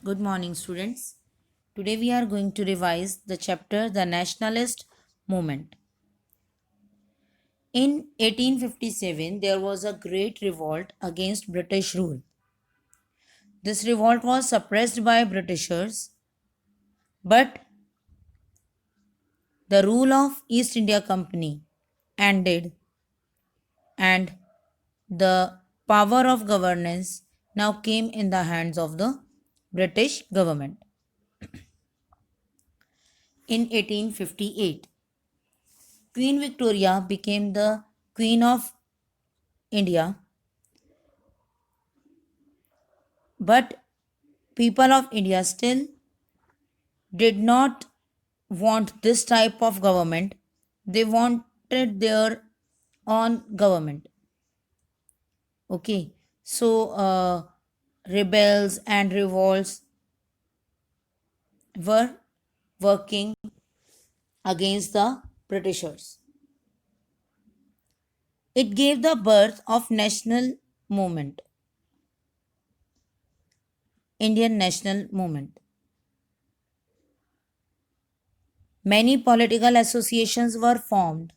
Good morning, students. Today we are going to revise the chapter The Nationalist Movement. In 1857, there was a great revolt against British rule. This revolt was suppressed by Britishers, but the rule of East India Company ended and the power of governance now came in the hands of the British government. In 1858, Queen Victoria became the Queen of India, but people of India still did not want this type of government. They wanted their own government. Okay, so rebels and revolts were working against the Britishers. It gave the birth of national movement, Indian national movement. Many political associations were formed,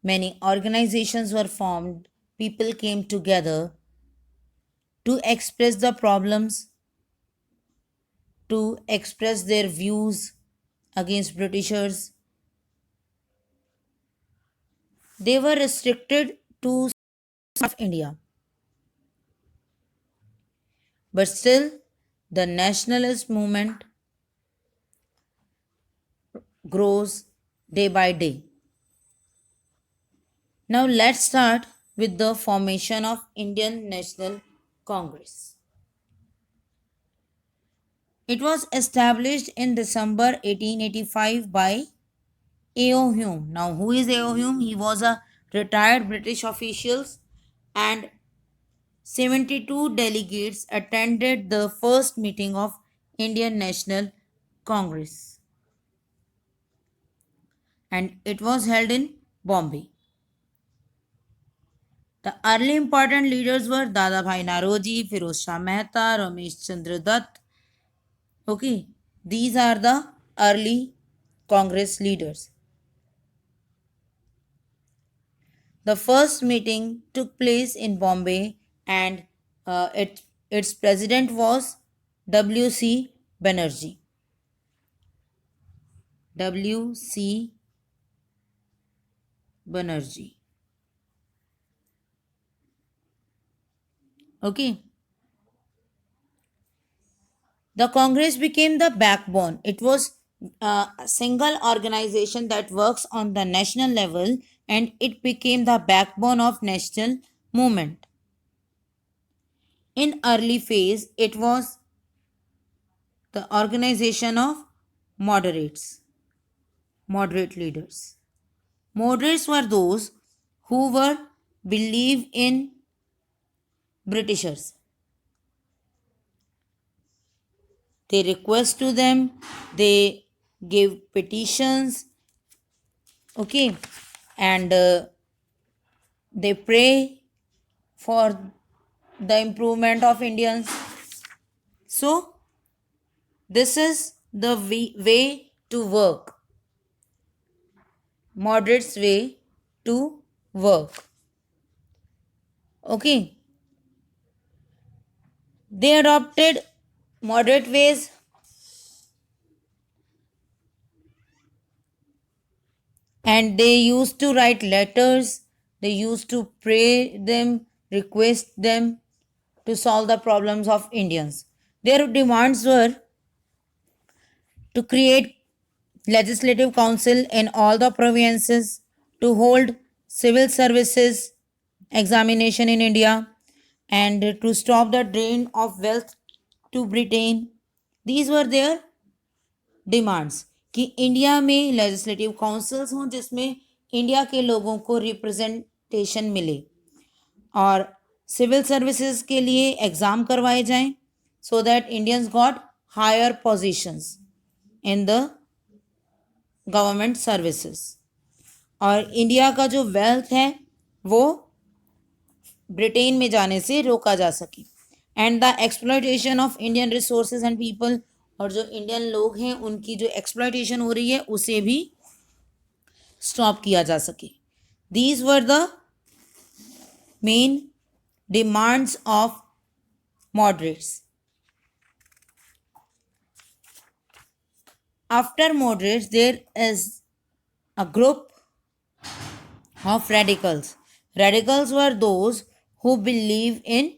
many organizations were formed, people came together to express the problems, to express their views against Britishers. They were restricted to South India, but still the nationalist movement grows day by day. Now let's start with the formation of Indian National Congress. It was established in December 1885 by A.O. Hume. Now, who is A.O. Hume? He was a retired British official, and 72 delegates attended the first meeting of Indian National Congress, and it was held in Bombay. The early important leaders were Dadabhai Naroji, Firoz Shah Mehta, Ramesh Chandra Dutt. Okay, these are the early Congress leaders. The first meeting took place in Bombay, and its president was W.C. Banerjee. W.C. Banerjee. Okay. The Congress became the backbone. It was a single organization that works on the national level, and it became the backbone of national movement. In early phase, it was the organization of moderates, moderate leaders. Moderates were those who were believe in Britishers. They request to them, they give petitions, okay, and they pray for the improvement of Indians. So, this is the way to work, moderates way to work. Okay, they adopted moderate ways, and they used to write letters, they used to pray them, request them to solve the problems of Indians. Their demands were to create legislative council in all the provinces, to hold civil services examination in India, and to stop the drain of wealth to Britain. These were their demands कि India में legislative councils हों जिसमें India के लोगों को representation मिले, और civil services के लिए एग्ज़ाम करवाए जाएं so that Indians got higher positions in the government services, और इंडिया का जो वेल्थ है वो ब्रिटेन में जाने से रोका जा सके. And the exploitation of Indian resources and people, और जो इंडियन लोग हैं उनकी जो एक्सप्लॉयटेशन हो रही है उसे भी स्टॉप किया जा सके. These were the main demands of moderates. After moderates, there is a group of radicals. Radicals were those who believe in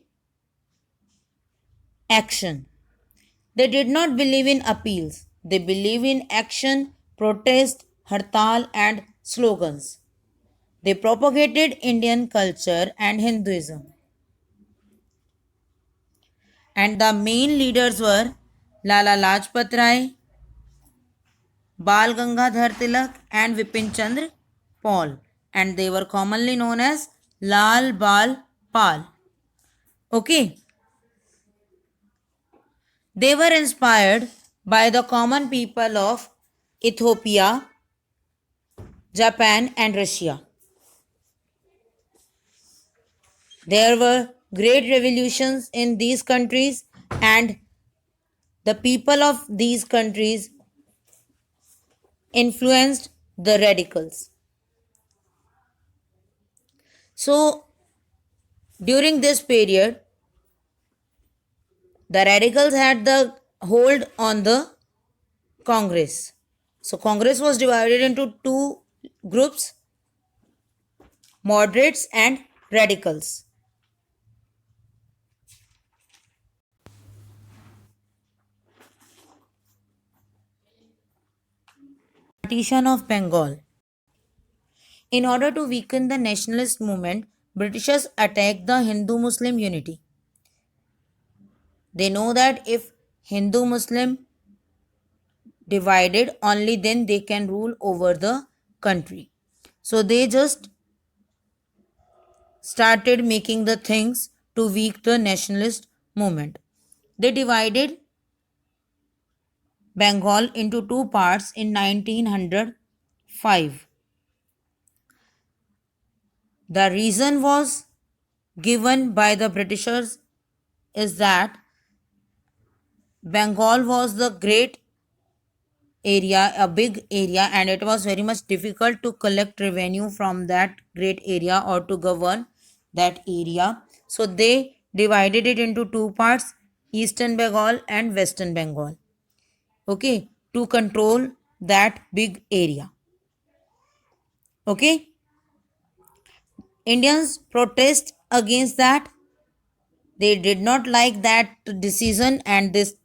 action. They did not believe in appeals. They believe in action, protest, hartal, and slogans. They propagated Indian culture and Hinduism. And the main leaders were Lala Lajpat Rai, Bal Gangadhar Tilak, and Vipin Chandra Paul, and they were commonly known as Lal Bal Pal. Okay, they were inspired by the common people of Ethiopia, Japan, and Russia. There were great revolutions in these countries, and the people of these countries influenced the radicals. So, during this period, the radicals had the hold on the Congress. So, Congress was divided into two groups, moderates and radicals. Partition of Bengal. In order to weaken the nationalist movement, Britishers attacked the Hindu-Muslim unity. They know that if Hindu-Muslim divided, only then they can rule over the country. So they just started making the things to weaken the nationalist movement. They divided Bengal into two parts in 1905. The reason was given by the Britishers is that Bengal was the great area, a big area, and it was very much difficult to collect revenue from that great area or to govern that area. So they divided it into two parts, Eastern Bengal and Western Bengal. Okay, to control that big area. Okay, Indians protest against that. They did not like that decision and this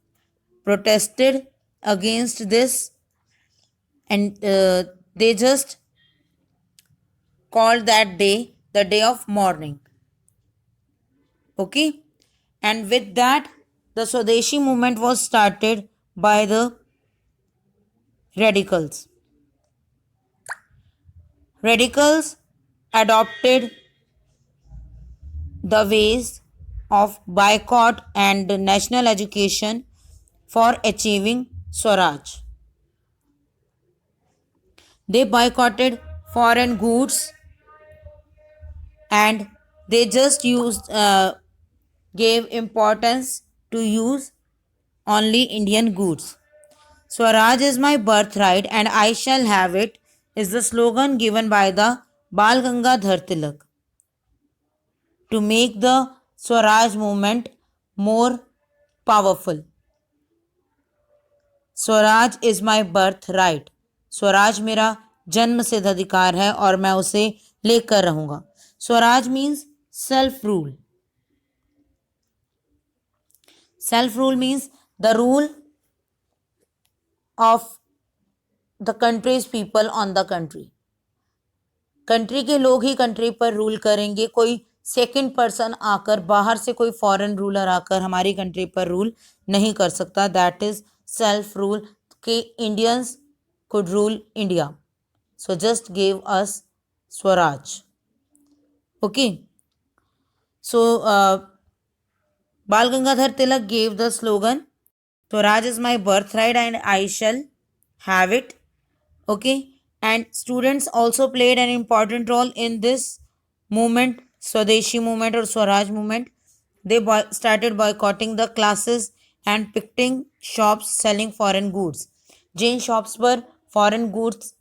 protested against this, and they just called that day the day of mourning. Okay, and with that the Swadeshi movement was started by the radicals. Radicals adopted the ways of boycott and national education for achieving Swaraj. They boycotted foreign goods and they just gave importance to use only Indian goods. Swaraj is my birthright and I shall have it is the slogan given by the Bal Gangadhar Tilak to make the Swaraj movement more powerful. Swaraj is my birth right. Swaraj मेरा जन्म सिद्ध अधिकार है और मैं उसे लेकर रहूंगा. Swaraj means self rule. Self rule means the rule of the countries people on the country. Country के लोग ही कंट्री पर रूल करेंगे. कोई सेकंड पर्सन आकर, बाहर से कोई फॉरेन रूलर आकर हमारी कंट्री पर रूल नहीं कर सकता. That is self rule. कि Indians could rule India. So just gave us Swaraj. Okay. So Bal Gangadhar Tilak gave the slogan Swaraj is my birthright and I shall have it. Okay. And students also played an important role in this movement, Swadeshi movement or Swaraj movement. They started boycotting the classes and picketing shops selling foreign goods. Jin shops पर foreign goods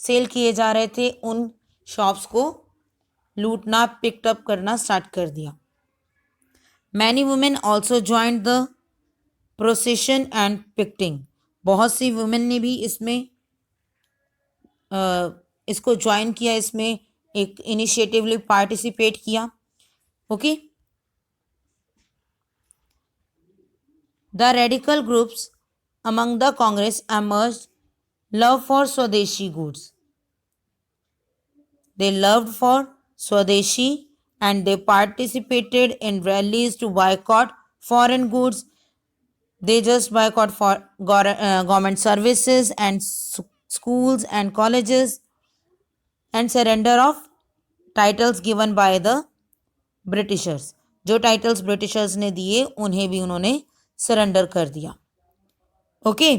sale किए जा रहे थे उन shops को लूटना picked up करना start कर दिया. Many women also joint the procession and picketing. बहुत सी वुमेन ने भी इसमें इसको ज्वाइन किया, इसमें एक इनिशिएटिवली पार्टिसिपेट किया. Okay. The radical groups among the Congress emerged love for Swadeshi goods. They loved for Swadeshi and they participated in rallies to boycott foreign goods. They just boycott for government services and schools and colleges and surrender of titles given by the Britishers. जो titles Britishers ने दिए उन्हें भी उन्होंने surrender कर दिया. Okay.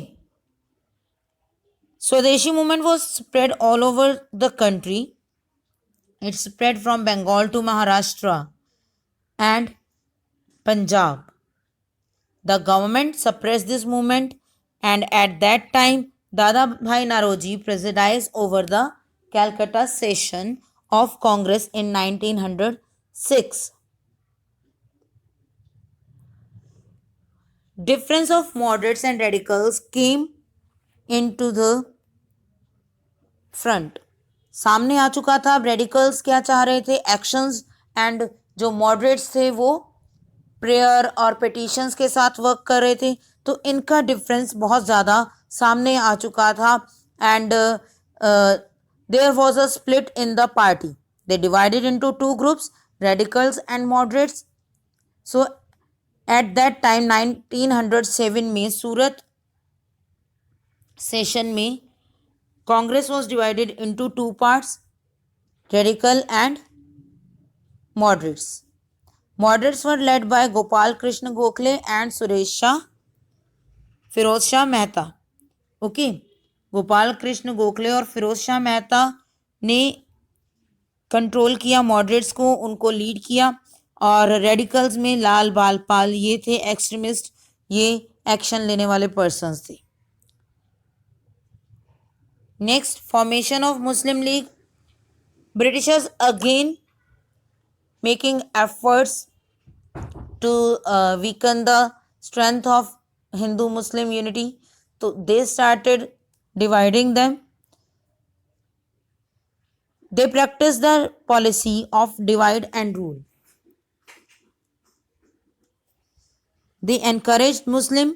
Swadeshi movement was spread all over the country. It spread from Bengal to Maharashtra and Punjab. The government suppressed this movement and at that time Dadabhai Naoroji presided over the Calcutta session of Congress in 1906. Difference of moderates and radicals came into the front. सामने आ चुका था. Radicals क्या चाह रहे थे? Actions. And जो moderates थे वो प्रेयर और पिटिशंस के साथ वर्क कर रहे थे. तो इनका डिफरेंस बहुत ज़्यादा सामने आ चुका था. And there was a split in the party. They divided into two groups, radicals and moderates. So at that time 1907 में सूरत सेशन में Congress was divided into two parts, radical and moderates. Moderates were led by Gopal Krishna Gokhale and Firoz Shah Mehta. Okay. Gopal Krishna Gokhale और फिरोज शाह मेहता ने control किया moderates को, उनको lead किया. और radicals में लाल बाल पाल ये थे एक्सट्रीमिस्ट, ये एक्शन लेने वाले पर्सन्स थे. Next, formation of Muslim League. Britishers again making efforts to weaken the strength of Hindu Muslim unity. तो they started dividing them. They practice the policy of divide and rule. They encouraged Muslim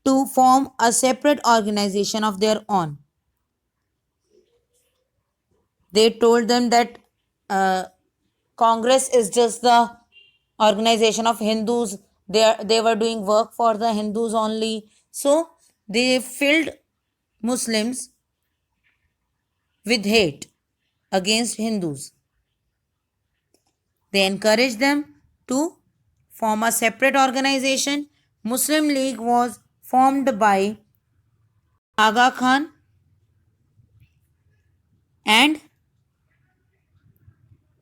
to form a separate organization of their own. They told them that Congress is just the organization of Hindus. They were doing work for the Hindus only. So they filled Muslims with hate against Hindus. They encouraged them to form a separate organization. Muslim League was formed by Aga Khan and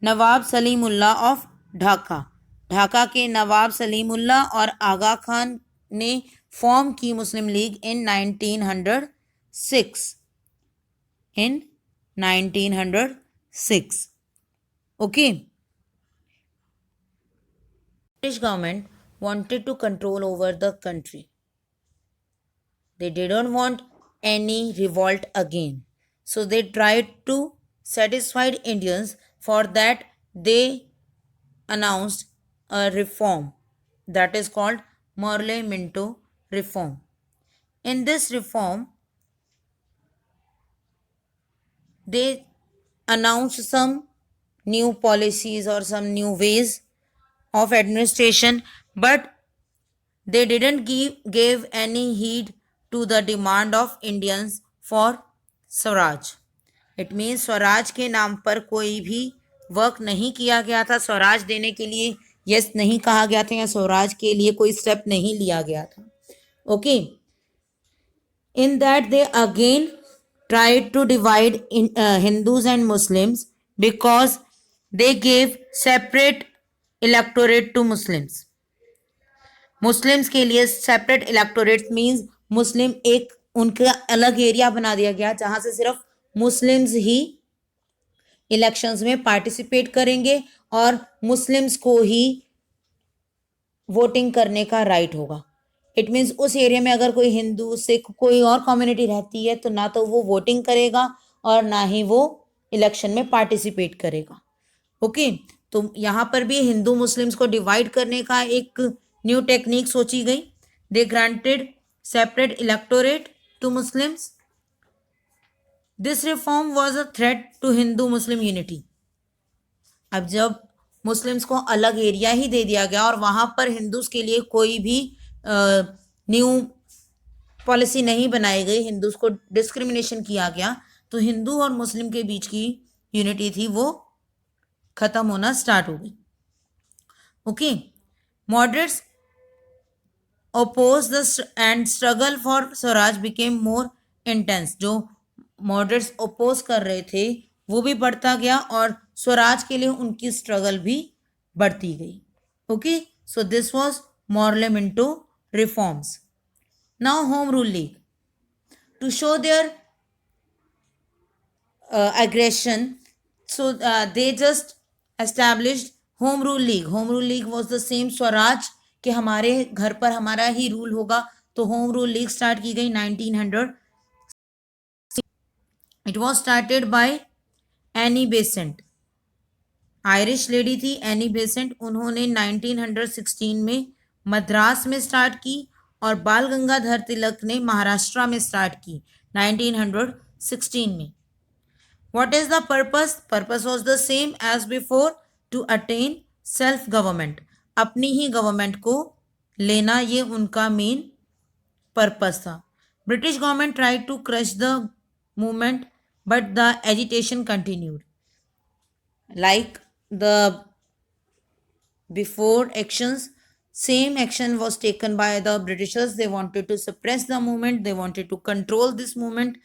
Nawab Salimullah of Dhaka. Dhaka के नवाब सलीमुल्लाह और आगा खान ने form की मुस्लिम league in 1906. In 1906. Okay. British government wanted to control over the country. They didn't want any revolt again. So they tried to satisfy Indians. For that they announced a reform that is called Morley-Minto reform. In this reform, they announced some new policies or some new ways of administration, but they didn't give any heed to the demand of Indians for Swaraj. It mean Swaraj के नाम पर कोई भी work नहीं किया गया था. स्वराज देने के लिए यस नहीं कहा गया था या स्वराज के लिए कोई स्टेप नहीं लिया गया था. Okay. In that they again tried to divide Hindus and Muslims because they gave separate electorate to Muslims. Muslims के लिए सेपरेट इलेक्टोरेट मींस मुस्लिम एक उनका अलग एरिया बना दिया गया जहां से सिर्फ मुस्लिम्स ही इलेक्शंस में पार्टिसिपेट करेंगे और मुस्लिम्स को ही वोटिंग करने का राइट होगा। इट मीन्स उस एरिया में अगर कोई हिंदू सिख कोई और कम्युनिटी रहती है तो ना तो वो वोटिंग करेगा और ना ही वो इलेक्शन में पार्टिसिपेट करेगा। ओके, तो यहाँ पर भी हिंदू मुस्लिम्स को डिवाइड करने का एक न्यू टेक्निक सोची गई। They granted separate electorate to Muslims. This reform was a threat to Hindu Muslim unity. अब जब मुस्लिम्स को अलग एरिया ही दे दिया गया और वहां पर हिंदूज के लिए कोई भी न्यू पॉलिसी नहीं बनाई गई, हिंदूज को डिस्क्रिमिनेशन किया गया, तो हिंदू और मुस्लिम के बीच की यूनिटी थी वो खत्म होना स्टार्ट हो गई। Okay, moderates oppose the and struggle for Swaraj became more intense। जो मॉडरेट्स ओपोज कर रहे थे वो भी बढ़ता गया और स्वराज के लिए उनकी स्ट्रगल भी बढ़ती गई। Okay, so this was Morley Minto reforms. Now Home Rule League to show their aggression, so they just established home rule league। home rule league was the same Swaraj कि हमारे घर पर हमारा ही रूल होगा, तो होम रूल लीग स्टार्ट की गई 1900। It was started by Annie Besant, Irish lady थी एनी बेसेंट। उन्होंने 1916 में मद्रास में स्टार्ट की और बाल गंगाधर तिलक ने महाराष्ट्र में स्टार्ट की 1916 में। What is the purpose? Purpose was the same as before, to attain self government। अपनी ही गवर्नमेंट को लेना ये उनका मेन पर्पस था। British government tried to crush the movement but the agitation continued. Like the before actions, same action was taken by the Britishers। they wanted to suppress the movement, they wanted to control this movement।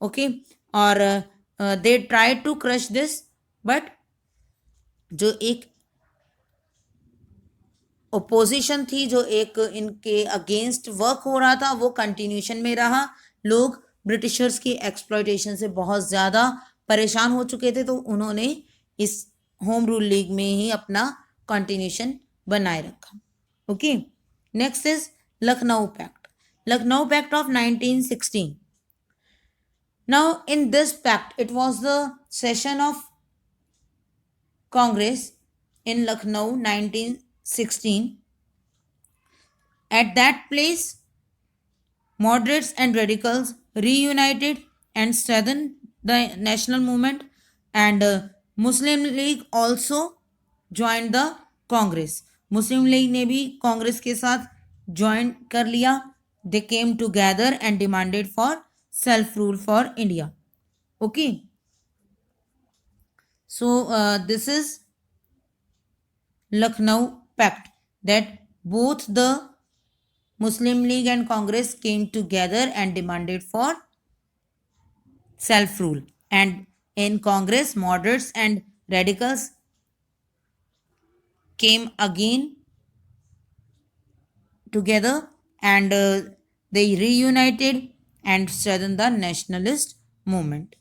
okay, और they tried to crush this, but जो एक opposition थी, जो एक इनके against work हो रहा था, वो कंटिन्यूशन में रहा। लोग ब्रिटिशर्स की एक्सप्लॉयटेशन से बहुत ज़्यादा परेशान हो चुके थे, तो उन्होंने इस होम रूल लीग में ही अपना कंटिन्यूशन बनाए रखा। Okay, next is Lucknow pact. Lucknow pact of 1916। Now in this pact, it was the session of Congress in Lucknow 1916। At that place, moderates and radicals reunited and strengthened the national movement, and Muslim League also joined the Congress। Muslim League ने भी कांग्रेस के साथ join कर लिया। They came together and demanded for self-rule for India। okay, so this is Lucknow pact, that both the Muslim League and Congress came together and demanded for self-rule, and in Congress moderates and radicals came again together, and they reunited and strengthened the nationalist movement।